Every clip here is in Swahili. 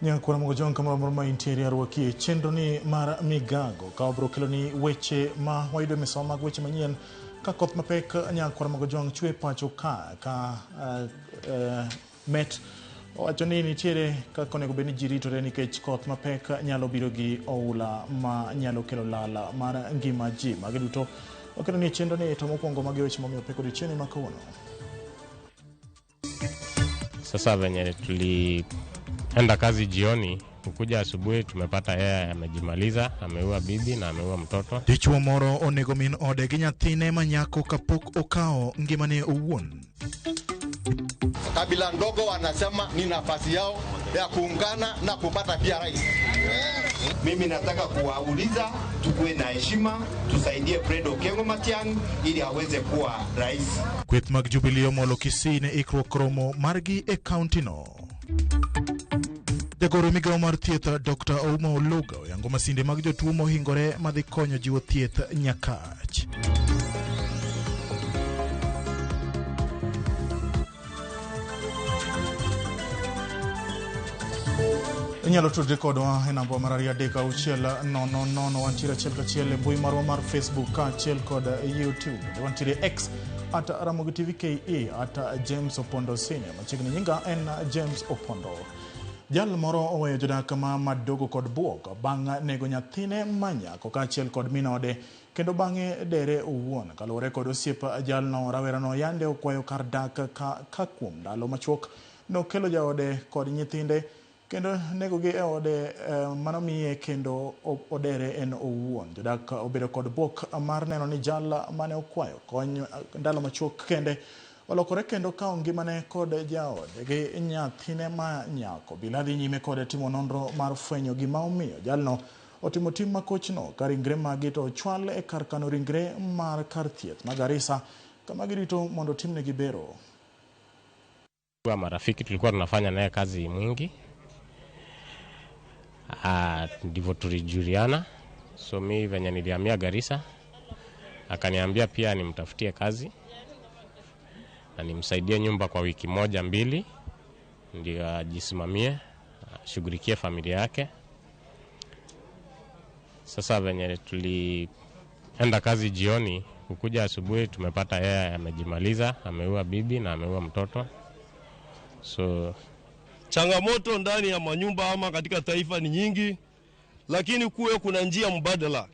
Nyakwara Mogojong kamoro morma interior waki chenro ni mar migago ka obro kelo ni weche ma wayudo misoma mag weche manyien ka koth mapek Nyakwara Mogojong chwe pacho ka met wacho ni nitiere kaka onego bed ni ji ritore nikech koth mapek nyalo biro gi oula ma nyalo kelo lala mar ngima ji. Magi duto okelo ni chenro ni to mokwongo magi weche momiyo pek odiochieng' ma kawuono. Sasa venye tulienda kazi jioni, kukuja asubuhi tumepata yeye amejimaliza, ameua bibi na ameua mtoto. Dichuo moro onego min ode gi nyathine manyako kapok okao ngimane owuon. Kabila ndogo wanasema ni nafasi yao ya kuungana na kupata pia rais. Mimi nataka kuwauliza tukue na heshima, tusaidie Fred Okengo Matiang'i ili aweze kuwa rais. Kweth mag Jubilee molo Kisii ne ikruok romo margi e kaunti no. Jagoro migao mar thieth Dr. Ouma Ologa oyango masinde mag jotuo mohingore madhi konyo jiwo thieth Nyakach. Inyalo tudri kodwa e namba mar 33600 wantiere achiel kachiel e mbui marwa mar Facebook kaachiel kod YouTube. Wantiere X @Ramogi TV KE @James Opondo Senior. Machiegni nyinga en James Opondo. Jal moro oweyo jodak ma Madogo kod Buok bang' nego nyathine manyako kaachiel kod min ode kendo bang'e dere owuon. Kaluwore kod osiep jalno, rawerano yande okwayo kar dak ka kuom ndalo machuok nokelo jaode kod nyithinde kendo negogi e ode manomiye kendo odere en owuon. Jodak obedo kod buok mar neno ni jal mane okwayo kony ndalo machuok kende olokore kendo kao ngimane kod jaode gi nyathine ma nyako. Bila dhi nyime kod timo nonro mar fwenyo gima omiyo jalno otimo tim makochno ka ringre magi to ochwal e kar kano ringre mar kar thieth ma Garissa kama girito mondo timnegi bero. Kwa marafiki tulikuwa tunafanya naye kazi mwingi. Ndivyo tulijuliana. So mimi venye nilihamia Garissa akaniambia pia nimtafutie kazi na nimsaidie nyumba kwa wiki moja mbili ndio ajisimamie, ashughulikie familia yake. Sasa venye tulienda kazi jioni, kukuja asubuhi tumepata yeye amejimaliza, ameua bibi na ameua mtoto. So changamoto ndani ya manyumba ama katika taifa ni nyingi, lakini kuwe kuna njia mbadala.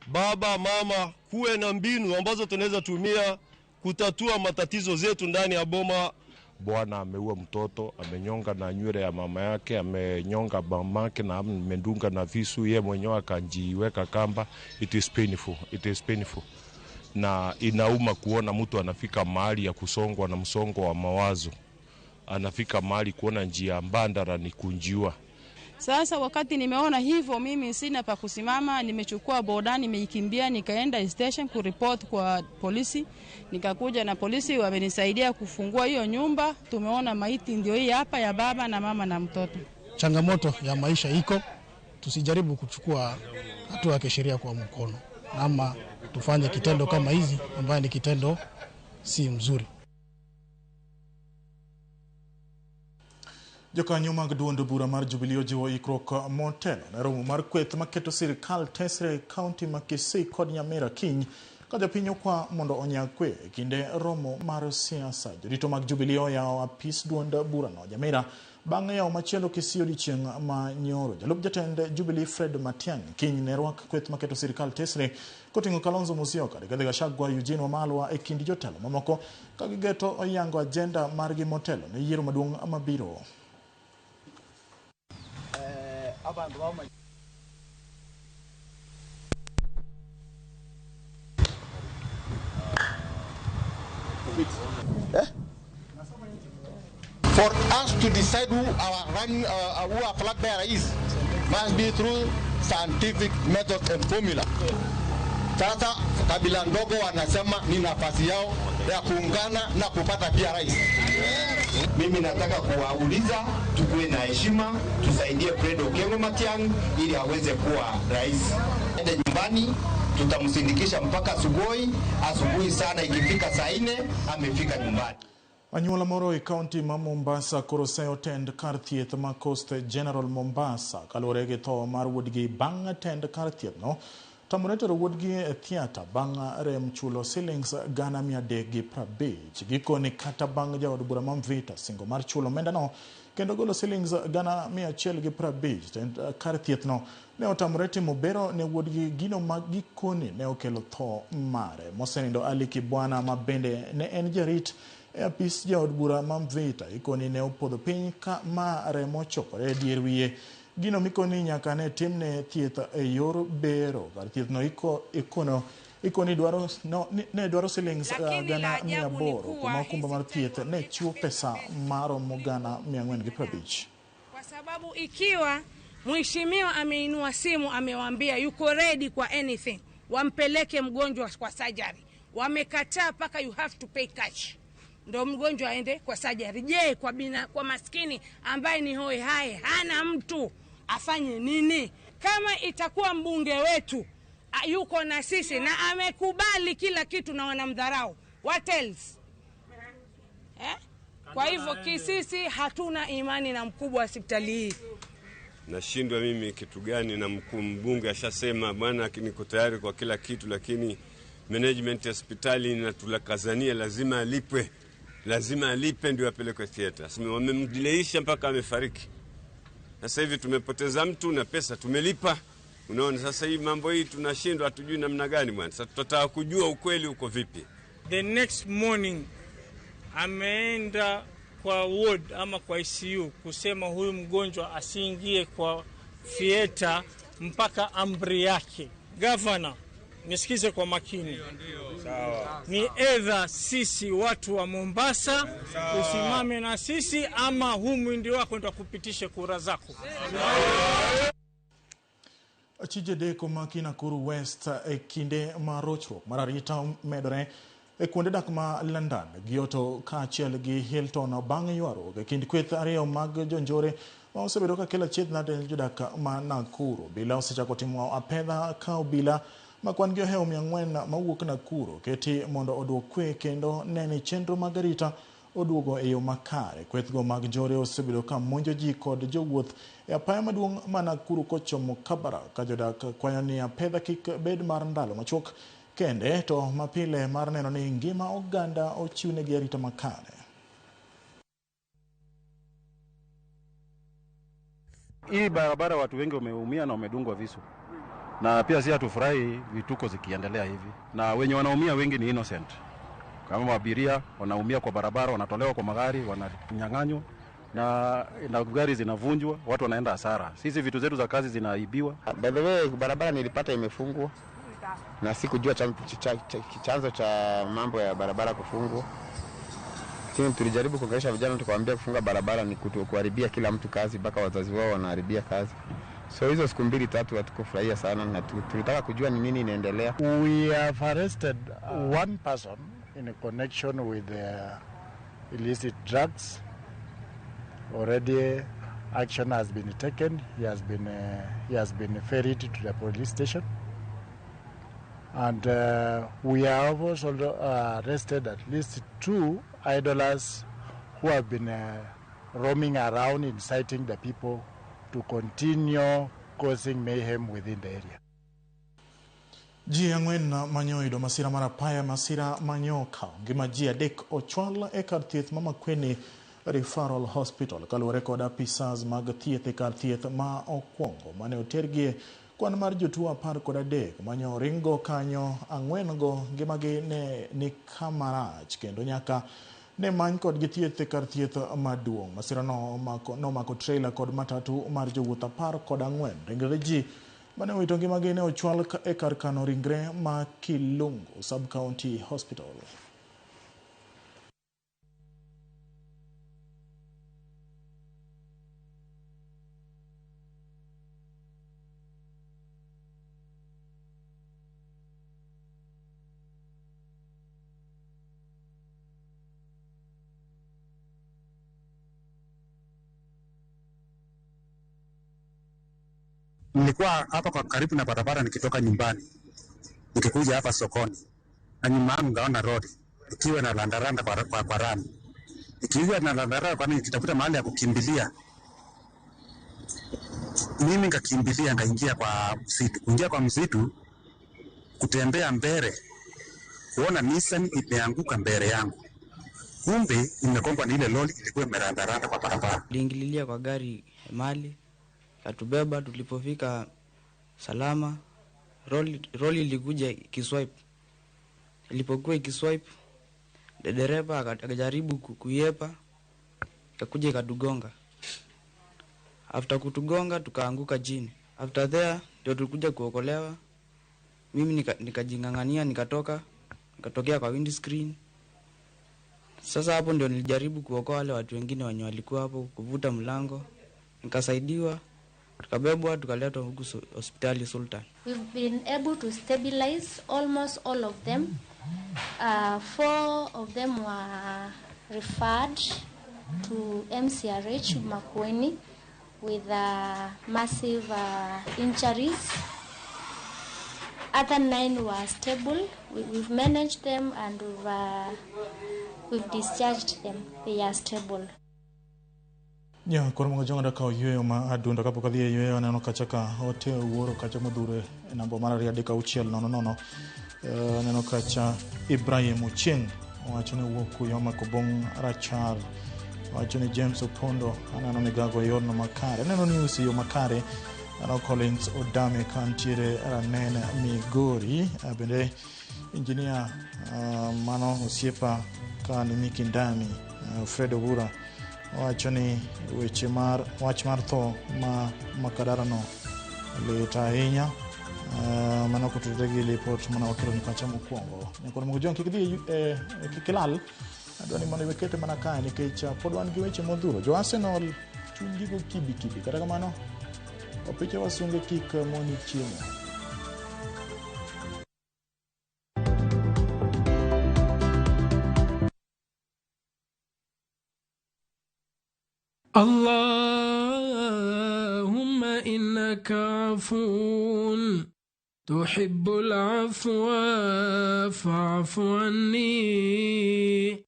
Baba, mama, kuwe na mbinu ambazo tunaweza tumia kutatua matatizo zetu ndani ya boma. Bwana ameua mtoto, amenyonga na nywele ya mama yake, amenyonga mamake na amendunga na visu, yeye mwenyewe akajiweka kamba. It is painful. Na inauma kuona mtu anafika mahali ya kusongwa na msongo wa mawazo. Anafika mahali kuona njia mbadala ni kunjiwa. Sasa wakati nimeona hivyo, mimi sina pa kusimama, nimechukua boda, nimeikimbia nikaenda station kuripoti kwa polisi. Nikakuja na polisi wamenisaidia kufungua hiyo nyumba. Tumeona maiti ndio hii hapa ya baba na mama na mtoto. Changamoto ya maisha iko, tusijaribu kuchukua hatua ya kisheria kwa mkono, ama tufanye kitendo kama hizi ambayo ni kitendo si mzuri. Jokanyo mag duond bura mar Jubilee jiwo ikruok motelo ne romo mar kweth maketo sirkal tesre kaunti ma Kisii kod Nyamira kiny ka jopiny okwa mondo onyag kwe e kinde romo mar siasa. Jorito mag Jubilee oyawo apis duond bura no Nyamira bang' yawo machielo Kisii odiochieng' ma nyoro. Jalup jatend Jubilee Fred Matiang'i kiny ne rwak kweth maketo sirkal tesre koting'o Kalonzo Musyoka, Rigathi Gachagua, Eugene Wamalwa e kind jotelo mamoko ka gigeto oyango ajenda margi motelo ne yiero maduong' mabiro. For us to decide who our flag bearer is must be through scientific method and formula. Sasa kabila ndogo wanasema ni nafasi yao ya kuungana na kupata pia rais. Mimi nataka kuwauliza tukue na heshima, tusaidie Fred Okengo Matiang'i ili aweze kuwa rais. Ende nyumbani, tutamsindikisha mpaka asubuhi sana, ikifika saa 4 amefika nyumbani. Anyuola moro e kaunti ma Mombasa koro seyo tend kar thieth ma Coast General Mombasa kaluwore gi tho mar wuodgi bang' tend kar thieth no tamore tero wuodgi e theater bang' rem chulo shillings 350 gikoni kata bang' jaod bura ma Mvita singo mar chulo omenda no kendo golo shillings 150 tend kar thieth no ne otamore timo bero ne wuodgi gino ma gikoni ne okelo tho mare. Mosenindo Ali Kibwana ma bende ne en jarit e apis jaod bura ma Mvita ikoni ne opodho piny ka ma remo chokore dier wiye. Gino mikoni nyaka ne timne thieth e yor bero. Kar thieth no ikoni dwaro shillings 800 kuma okumba mar thieth ne chiwo pesa maromo 450. Kwa sababu ikiwa mheshimiwa ameinua simu amewaambia yuko ready kwa anything, wampeleke mgonjwa kwa surgery, wamekataa paka you have to pay cash ndo mgonjwa aende kwa surgery. Je, kwa maskini ambaye ni hoi hai hana mtu afanye nini? Kama itakuwa mbunge wetu yuko na sisi na amekubali kila kitu na wanamdharau, what else? Kwa hivyo kisisi hatuna imani na mkubwa wa hospitali hii. Nashindwa mimi kitu gani, na mbunge ashasema bwana niko tayari kwa kila kitu, lakini management ya hospitali inatulakazania lazima alipe ndio apelekwe theater. Wamemdileisha mpaka amefariki. Sasa hivi tumepoteza mtu na pesa tumelipa. Unaona sasa hii mambo hii tunashindwa, hatujui namna gani bwana. Sasa tutataka kujua ukweli uko vipi. The next morning ameenda kwa ward ama kwa ICU kusema huyu mgonjwa asiingie kwa theater mpaka amri yake. Governor, nisikize kwa makini. Sawa. Ni either sisi watu wa Mombasa usimame na sisi ama huu mwindi wako ndio kupitisha kura zako. Achije deko maki Nakuru West kinde marochruok mararita medore e kuonde dak ma London gioto kaachiel gi Hilton bang' ywaruok e kind kweth ariyo mag jonjore ma osebedo ka kelo achiedh nade jodak ma Nakuru. Bila osechako timo apedha ka obila makwan gi ohewo 400 mawuok Nakuru keti mondo oduok kwe kendo neni chenro mag arita oduogo e yo makare. Kwethgo mag njore osebedo ka monjo ji kod jowuoth e apaya maduong' ma Nakuru kochomo Kabarak ka jodak kwayo ni apedha kik bed mar ndalo machuok kende to mapile mar neno ni ngima oganda ochiwnegi arita makare. Hii barabara watu wengi wameumia na wamedungwa visu. Na pia si hatufurahi vituko zikiendelea hivi. Na wenye wanaumia wengi ni innocent. Kama abiria wanaumia kwa barabara, wanatolewa kwa magari, wananyang'anywa na gari zinavunjwa, watu wanaenda hasara. Sisi vitu zetu za kazi zinaibiwa. By the way, barabara nilipata imefungwa na sikujua chanzo cha mambo ya barabara kufungwa. Sisi tulijaribu kuongelesha vijana tukawaambia kufunga barabara ni kuharibia kila mtu kazi, mpaka wazazi wao wanaharibia kazi. So hizo siku 2-3 hatukufurahia sana na tulitaka kujua ni nini inaendelea. We have arrested one person in a connection with illicit drugs. Already action has been taken. He has been ferried to the police station. And we have also arrested at least 2 idlers who have been roaming around inciting the people to continue causing mayhem within the area. Ji ang'wen manyoido masira marapaya masira manyoka ngima ji adek ochwal e kar thieth ma Makueni Referral Hospital kaluwore kod apisas mag thieth e kar thieth ma okwongo mane otergie kwan mar jotuo 13 manyo ringo kanyo 4 go ngimagi ne ni kamarach kendo nyaka ne many kod gi thieth e kar thieth maduong'. Masira nomako trailer kod matatu mar jowuoth 14 ringre ji mane owito ngimagi ne ochwal e kar kano ringre ma Kilungu Sub County Hospital. Nilikuwa hapa kwa karibu na barabara nikitoka nyumbani. Nikikuja hapa sokoni. Na nyuma yangu ngaona road ikiwa na landaranda kwa rami. Nikiwa na barabara kwa nini nitafuta mahali ya kukimbilia. Mimi nikakimbilia ngaingia kwa msitu. Kuingia kwa msitu kutembea mbele. Kuona Nissan imeanguka mbele yangu. Kumbe imekongwa na ile lori ilikuwa imerandaranda kwa barabara. Tuliingililia kwa gari mali, katubeba tulipofika salama. Roli ilikuja ikiswipe. Ilipokuwa ikiswipe, dereva akajaribu kuyepa, ikakuja ikatugonga. After kutugonga tukaanguka chini. After there ndio tulikuja kuokolewa. Mimi nikajingangania nikatokea kwa windscreen. Sasa hapo ndio nilijaribu kuokoa wale watu wengine wenye walikuwa hapo, kuvuta mlango. Nikasaidiwa, tukabebwa tukaletwa huku hospitali Sultan. We've been able to stabilize almost all of them. 4 of them were referred to MCRH Makueni with massive injuries. Other 9 were stable. We've managed them and we've discharged them. They are stable. Ya kwa mga jonga ka yoyo ma adunda ka pokadie yoyo na no kachaka hote uoro kacha mudure na bomara ya deka uchiel no neno kacha Ibrahim Ucheng wachone woku yoma kobong Rachar wachone James Opondo anano migago yorno makare neno news yo makare ano Collins Odame kantire ranene Migori abende engineer mano osiepa ka ni mikindani Fred Obura wachoni wach mar tho ma makadarano le tainya mano kutudegi report mana wakiro ni kacha mokwongo nyakoro mgojon kikidi kikilal adwani mano wekete mana kae nikecha podwan gi weche modhuro jo Arsenal tungigo kibi kata kamano opiche wasunge kik moni chiemo. اللهم إنك عفو تحب العفو فاعف عني.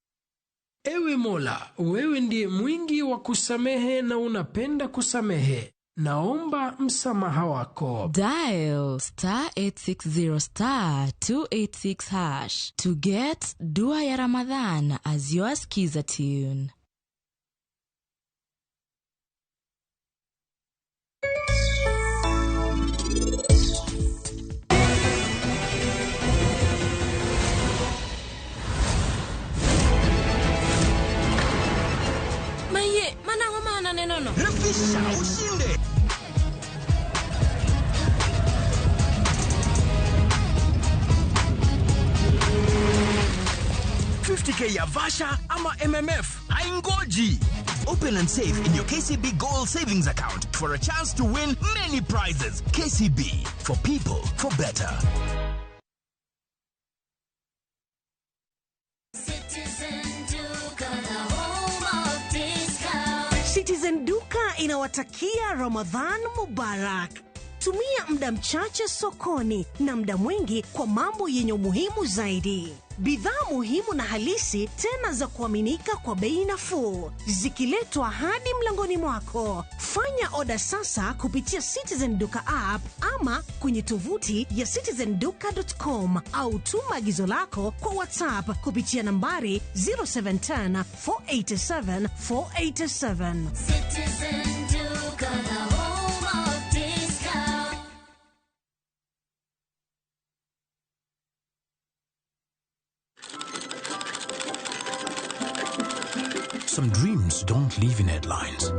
Ewe Mola, wewe ndiye mwingi wa kusamehe na unapenda kusamehe. Naomba msamaha wako. Dial *860 *286# to get Dua ya Ramadhan as your skiza tune. Maye, manango mana nenono. Refisha ushinde. $50K ya Vasha ama MMF haingoji. Open and save in your KCB Gold Savings Account for a chance to win many prizes. KCB, for people, for better. Citizen Duka inawatakia Ramadhan Mubarak. Tumia muda mchache sokoni na muda mwingi kwa mambo yenye umuhimu zaidi. Bidhaa muhimu na halisi tena za kuaminika kwa bei nafuu, zikiletwa hadi mlangoni mwako. Fanya oda sasa kupitia Citizen Duka app ama kwenye tovuti ya citizenduka.com au tuma agizo lako kwa WhatsApp kupitia nambari 0710 487 487. Citizen Duka, the home of discount. Some dreams don't live in headlines.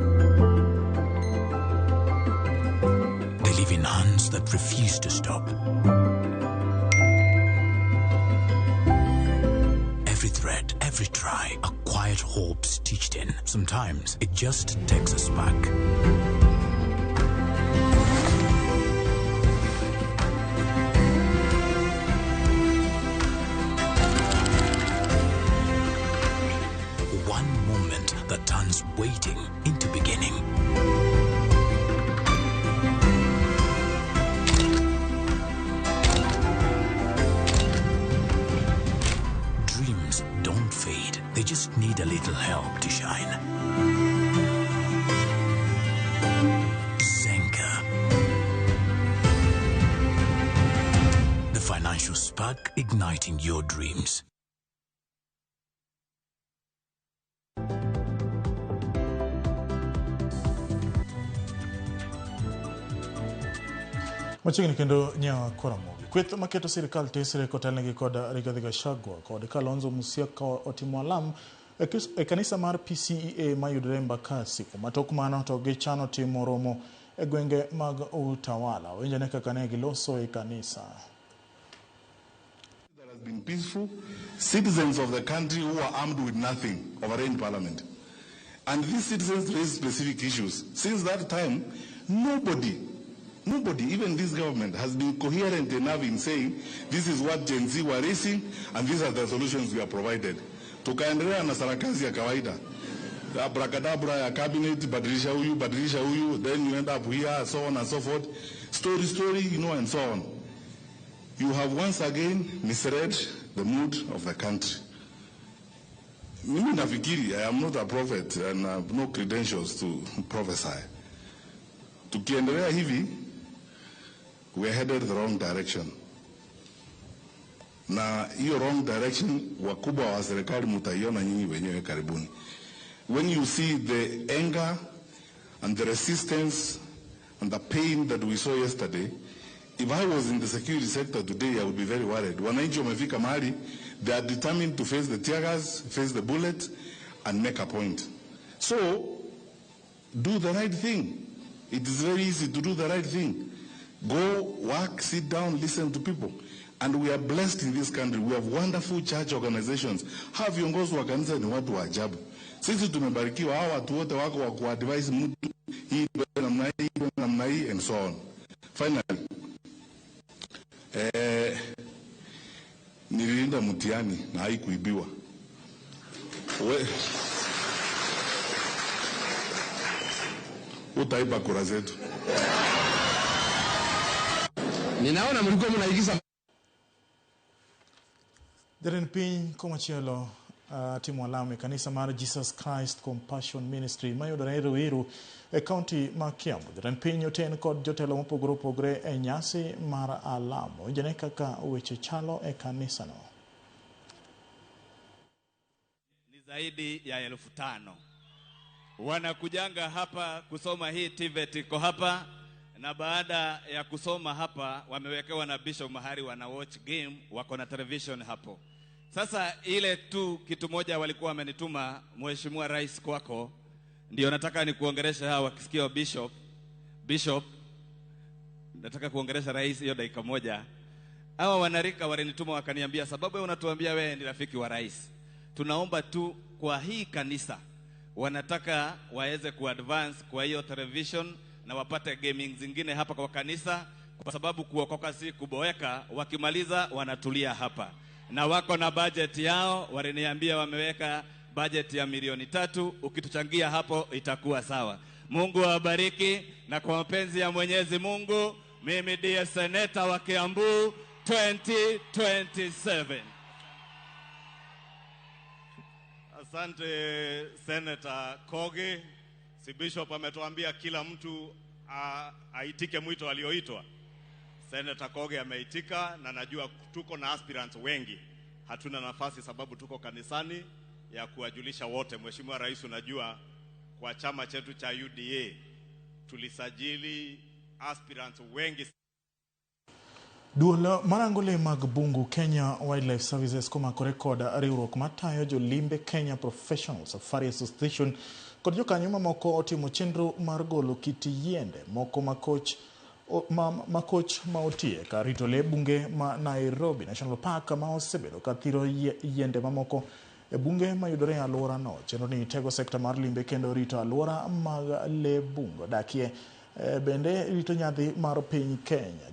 They live in hands that refuse to stop. Every thread, every try, a quiet hope stitched in. Sometimes it just takes a spark. One moment that turns waiting into beginning. Dreams don't fade. They just need a little help to shine. Zenka. The financial spark igniting your dreams. Machiegni kendo nyawa Koramogi. Kweth maketo sirikal tesre kotelnegi kod Rigathi Gachagua kod Kalonzo Musyoka otimo alam e kanisa mar PCEA mayudore Embakasi. Matok mano to gichano timo romo e gwenge mag utawala. Winjane kaka ne giloso e kanisa. There has been peaceful. Citizens of the country who are armed with nothing overran parliament. And these citizens raised specific issues. Since that time, nobody, even this government, has been coherent enough in saying this is what Gen Z were raising and these are the solutions we have provided. Tukaendelea na sarakasi ya kawaida. Abracadabra ya cabinet, badilisha huyu, then you end up here, so on and so forth. Story, and so on. You have once again misread the mood of the country. Mimi nafikiri, I am not a prophet and I have no credentials to prophesy. Tukiendelea hivi, we are headed the wrong direction. Na hiyo wrong direction wakubwa wa serikali mutaiona nyinyi wenyewe karibuni. When you see the anger and the resistance and the pain that we saw yesterday, if I was in the security sector today, I would be very worried. Wananchi wamefika mahali, they are determined to face the tear gas, face the bullet, and make a point. So, do the right thing. It is very easy to do the right thing. Go, work, sit down, listen to people. And we are blessed in this country. We have wonderful church organizations. Hawa viongozi wa kanisa ni watu wa ajabu. Sisi tumebarikiwa, hawa watu wote wako wa kuadvise mtu hii namna hii and so on. Finally, nililinda mtihani na haikuibiwa. Utaiba kura zetu. Ninaona mlikuwa mnaigiza. Darren Piny komachielo timo alam e kanisa mar Jesus Christ Compassion Ministry mayudore Ruiru e kaunti ma Kiambu. Darren Piny oten kod jotelo mopogore opogore e nyasi mar alam. Winjane kaka weche chalo e kanisa no. Ni zaidi ya 5,000 wanakujanga hapa kusoma hii TVET iko hapa, na baada ya kusoma hapa wamewekewa na bishop mahari wana watch game, wako na television hapo. Sasa ile tu kitu moja walikuwa wamenituma Mheshimiwa Rais kwako, ndio nataka nikuongelesha hawa wakisikia bishop nataka kuongelesha rais hiyo dakika moja. Hawa wanarika walinituma wakaniambia, sababu wewe unatuambia wewe ni rafiki wa rais, tunaomba tu kwa hii kanisa wanataka waweze kuadvance kwa hiyo television na wapate gaming zingine hapa kwa kanisa, kwa sababu kuokoka si kuboeka, wakimaliza wanatulia hapa. Na wako na budget yao, waliniambia wameweka budget ya milioni 3, ukituchangia hapo itakuwa sawa. Mungu awabariki, na kwa mapenzi ya Mwenyezi Mungu mimi ndiye seneta wa Kiambu 2027. Asante Senator Kogi. Si Bishop ametuambia kila mtu aitike mwito alioitwa. Senator Kogi ameitika, na najua tuko na aspirants wengi. Hatuna nafasi sababu tuko kanisani ya kuwajulisha wote. Mheshimiwa Rais, unajua kwa chama chetu cha UDA tulisajili aspirants wengi. Duol marangole mag bungu Kenya Wildlife Services komakore kod riwruok matayo jolimbe Kenya Professional Safari Association kod jokanyo mamoko otimo chenro mar golo kit yiende moko makoch ma otie ka rito le bunge ma Nairobi National Park ma osebedo ka thiro yiende mamoko e bunge mayudore e alwora no. Chenro ni tego sekta mar limbe kendo rito alwora mag le bungo dakie bende rito nyadhi mar piny Kenya.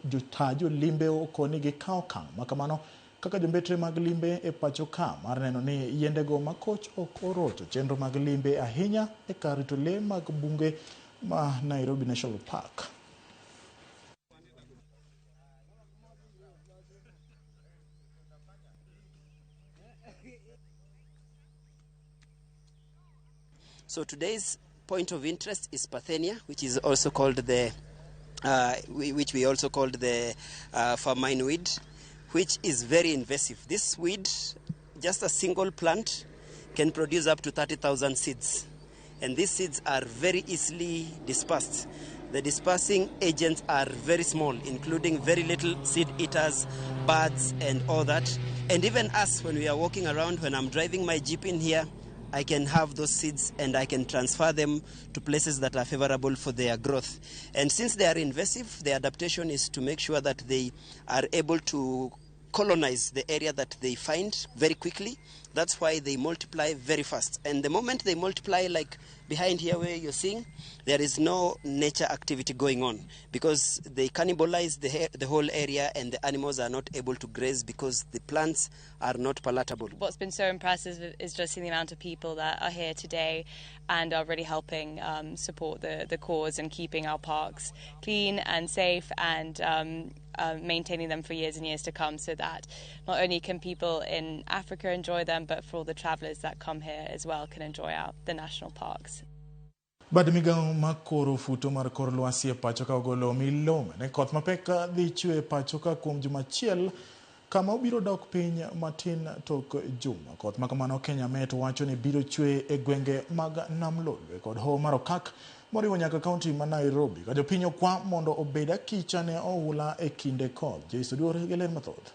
Jotajo limbe okoni gi kao kang makamano kaka jombetre mag limbe e pacho ka mar neno ni yiende go makoch ok orocho chenro mag limbe ahinya e kar rito le mag bunge ma Nairobi National Park. So today's point of interest is Parthenia, which is also called the which we also called the famine weed, which is very invasive. This weed, just a single plant, can produce up to 30,000 seeds. And these seeds are very easily dispersed. The dispersing agents are very small, including very little seed eaters, birds, and all that. And even us, when we are walking around, when I'm driving my Jeep in here, I can have those seeds and I can transfer them to places that are favorable for their growth. And since they are invasive, the adaptation is to make sure that they are able to colonize the area that they find very quickly. That's why they multiply very fast. And the moment they multiply, like behind here where you're seeing, there is no nature activity going on because they cannibalize the whole area and the animals are not able to graze because the plants are not palatable. What's been so impressive is just seeing the amount of people that are here today and are really helping support the cause and keeping our parks clean and safe and maintaining them for years and years to come, so that not only can people in Africa enjoy them, but for all the travellers that come here as well can enjoy the national parks. Badmigawo makoro futo mar kor lwasi e pacho ka ogolo milome ne koth mapek dhi chwe e pacho ka kuom juma achiel kama obiro dok piny matin tok juma. Koth makamano Kenya Met wacho ni biro chwe e gwenge mag Nam Lolwe kod Hoho mar Okak moriwo nyaka kaunti ma Nairobi ka jopiny okwa mondo obed akicha ne oula e kinde koth. Jaiso Duore Gelen mathoth.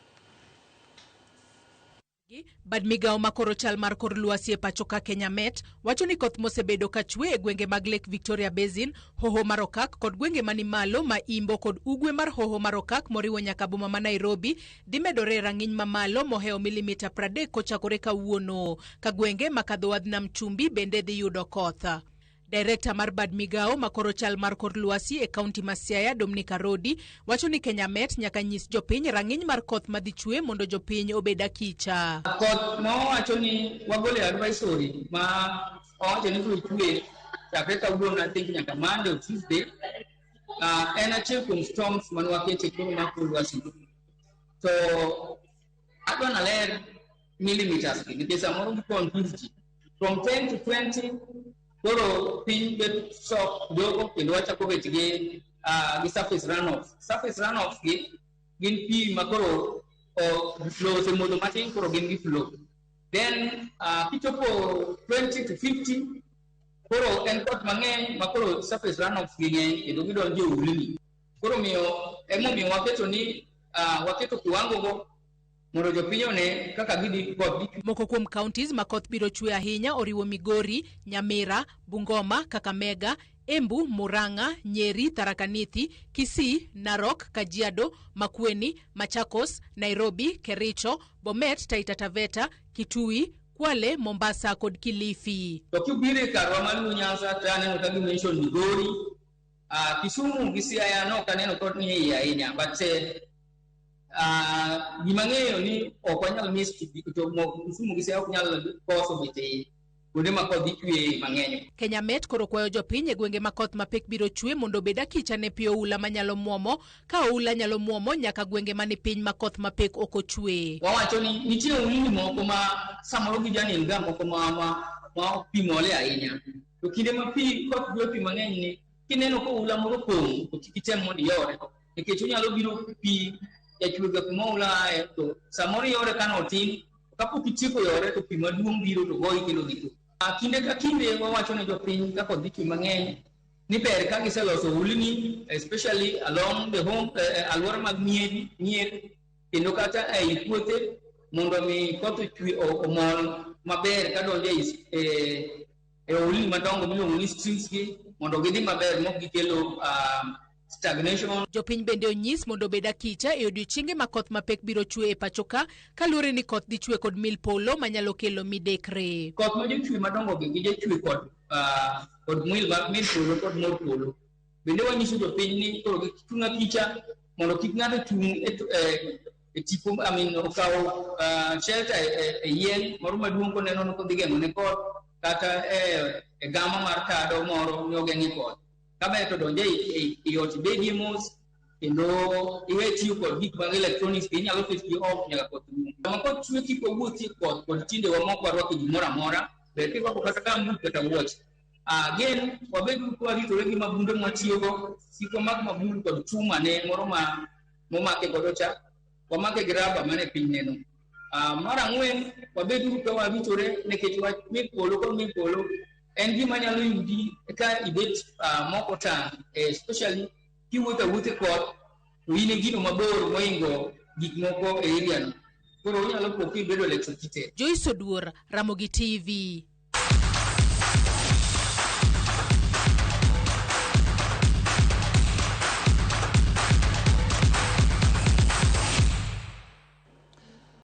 Badmigawo makoro chal mar kor lwasi e pacho ka Kenya Met wacho ni koth mosebedo ka chwe e gwenge mag Lake Victoria Basin, Hoho mar Okak kod gwenge mani malo ma imbo kod ugwe mar Hoho mar Okak moriwo nyaka boma ma Nairobi dhi medore rang'iny mamalo moheo milimita 30 kochakore kawuono, ka gwenge makadho wadh Nam Chumbi bende dhi yudo koth. Director mar Badmigawo makoro chal mar kor lwasi e kaunti ma Siaya, Dominica Rodi, wacho ni Kenya Met nyaka nyis jopiny rang'iny mar koth madhi chwe mondo jopiny obed akicha. Koth wacho ni wagole advisory ma wacho ni biro chwe chakre kawuono, I think nyaka Monday or Tuesday. En achiel kuom storms mane waketo e koro mar kor lwasi. So adwa naler millimeters nikech samoro gikon from 10 to 20. Koro piny bet sok jogo kendo wachako bet gi surface runoff. Surface runoff gi gin pi makoro flow semodho matin, koro gin gi flow. Then kichopo 20 to 50 koro en koth mang'eny makoro surface runoff gi ng'eny kendo gidonjo e ulni. Koro emomiyo waketo ni waketo kiwango go mondo jopiny one kaka gidhi koth. Moko kuom counties ma koth biro chwe ahinya oriwo Migori, Nyamira, Bungoma, Kakamega, Embu, Murang'a, Nyeri, Tharaka Nithi, Kisii, Narok, Kajiado, Makueni, Machakos, Nairobi, Kericho, Bomet, Taita Taveta, Kitui, Kwale, Mombasa kod Kilifi. To kibiro e karwa mar Nyanza to aneno ka gimention Migori, Kisumu gi Siaya no kaneno kot ni iye ahinya, but gimang'eyo ni ok wanyal miss to Kisumu gi Siaya ok nyal koso bete kuonde ma koth chwe mang'eny. Kenya Met koro kwayo jopiny e gwenge ma koth mapek biro chwe mondo obed akicha ne pi oula manyalo muomo, ka oula nyalo muomo nyaka gwenge mani piny ma koth mapek ok ochwe. Wawacho ni nitie ulni moko ma samoro gijanil ga moko ma pi mole ahinya. To kinde ma pi koth biro pi mang'eny ni kineno ko oula moro pong' to kik item mondo iyore, nikech onyalo biro pi chwega kuma oula to samoro yore kano tin kapok itieko yore to pi maduong' biro to goyi kendo giko. Kinde ka kinde wawacho ne jopiny ka koth dhi chwe mang'eny ni ber ka giseloso ulni, especially along the home alwora mag mier kendo kata ei puothe mondo mi koth chwe omol maber ka donjo e ulni madongo miluongo ni streams gi mondo gidhi maber mok gikelo stagnation. Jopiny bende onyis mondo obed akicha e odiochienge ma koth mapek biro chwe e pacho ka kaluwore ni koth dhi chwe kod mil polo manyalo kelo midekre. Koth ma jochwe madongo gi jochwe kod mil polo kod mor polo. Bende wanyiso jopiny ni koro gichung' akicha mondo kik ng'ato chung' e tipo okaw shelter e yien moro maduong' koneno ni kodhi geng'o ne koth kata e gama mar tado moro ni ogeng'e koth. Kabe to donje i ot bedie mos kendo iwe tiyo kod gik mag electronics inyalo fit gi off nyaka koth rumo. Sama koth chwe kik wawuothi koth kod tinde wa mok warwako gimoro amora, ber kirwako kata gambut kata wuoche Again, wabedu kwa vitu wengi mabunde mwatiyogo, siko mabunde kwa chuma ne moroma momake kodocha, wamake graba mane pinneno. Mara ngwen wabedu kwa vitu re neketwa mipolo, endi manyalo yudi ka ibet mokota, especially kiwuotho wuothe kot wine gino mabor moingo gik moko e area no. Koro unyalo poki bedo electrocuted. Joyce Oduor, Ramogi TV.